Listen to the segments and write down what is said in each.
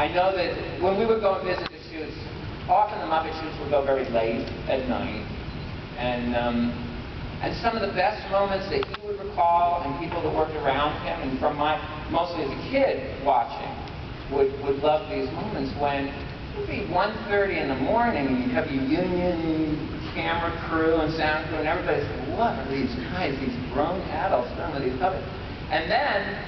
I know that when we would go and visit the shoots, often the Muppet shoots would go very late at night, and some of the best moments that he would recall, and people that worked around him, and from mostly as a kid watching, would love these moments when it would be 1:30 in the morning, and you'd have your union camera crew and sound crew, and everybody's like, what are these guys, these grown adults doing with these puppets? And then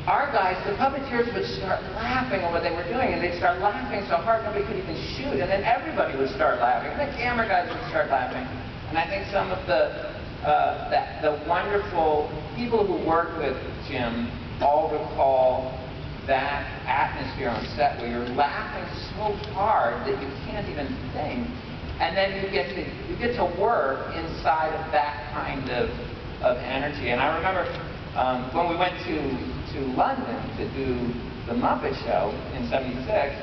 our guys, the puppeteers, would start laughing at what they were doing, and they'd start laughing so hard nobody could even shoot, and then everybody would start laughing, and the camera guys would start laughing. And I think some of the wonderful people who worked with Jim all recall that atmosphere on set where you're laughing so hard that you can't even think, and then you get to work inside of that kind of energy. And I remember when we went to London to do the Muppet Show in '76,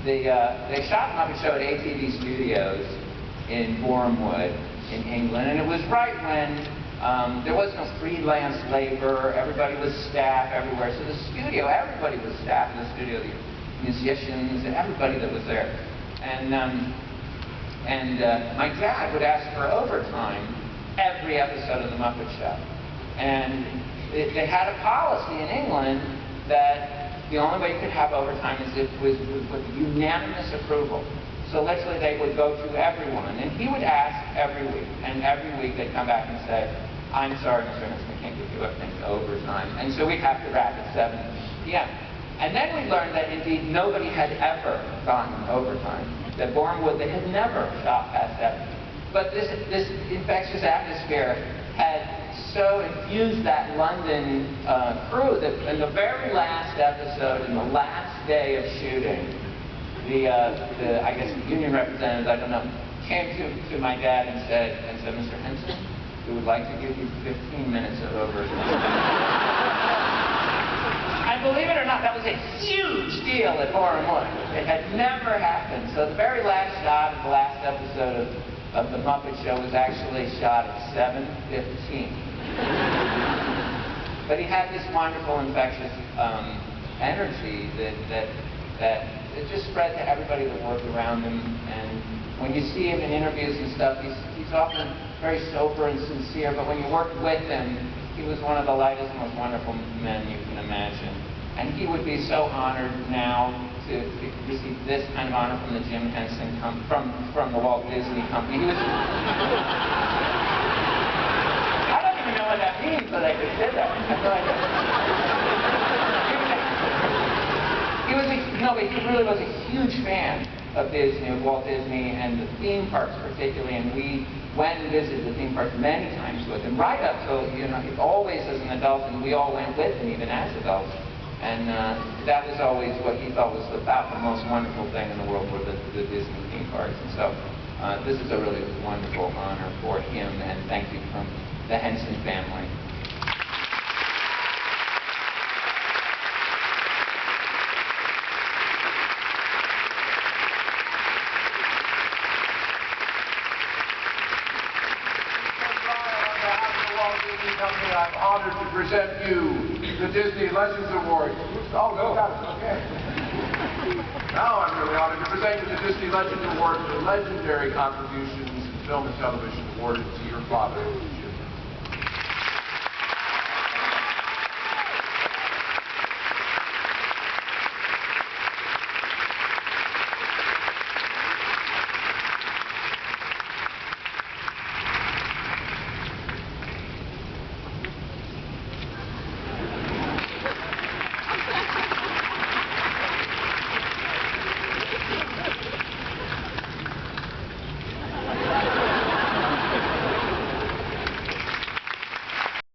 they shot the Muppet Show at ATV Studios in Bournemouth in England, and it was right when there was no freelance labor, everybody was staff everywhere, so the studio, everybody was staff in the studio, the musicians, and everybody that was there. And my dad would ask for overtime every episode of the Muppet Show. And they had a policy in England that the only way you could have overtime is if it was with unanimous approval. So literally they would go to everyone, and he would ask every week, and every week they'd come back and say, I'm sorry, Mr. Henson, we can't give you anything overtime. And so we'd have to wrap at 7 p.m. And then we learned that indeed nobody had ever gotten overtime. That Bournemouth, they had never shot past 7. But this infectious atmosphere had so infused that London crew that in the very last episode, in the last day of shooting, I guess the union representatives, I don't know, came to my dad and said, Mr. Henson, we would like to give you 15 minutes of overtime. And believe it or not, that was a huge deal at Bournemouth. It had never happened. So the very last shot of the last episode of the Muppet Show was actually shot at 7:15. But he had this wonderful infectious energy that it just spread to everybody that worked around him. And when you see him in interviews and stuff, he's often very sober and sincere, but when you worked with him, he was one of the lightest, most wonderful men you can imagine. And he would be so honored now to receive this kind of honor from the Jim Henson from the Walt Disney Company. I don't even know what that means, but I just did that. I have no idea. He really was a huge fan of Disney, of Walt Disney, and the theme parks particularly, and we went and visited the theme parks many times with him, right up till, always as an adult, and we all went with him, even as adults. And that was always what he thought was about the most wonderful thing in the world were the Disney theme parks. And so this is a really wonderful honor for him, and thank you from the Henson family. I'm honored to present you the Disney Legends Award. Oh, no. Okay. Now I'm really honored to present you the Disney Legends Award for legendary contributions in film and television awarded to your father, Jim.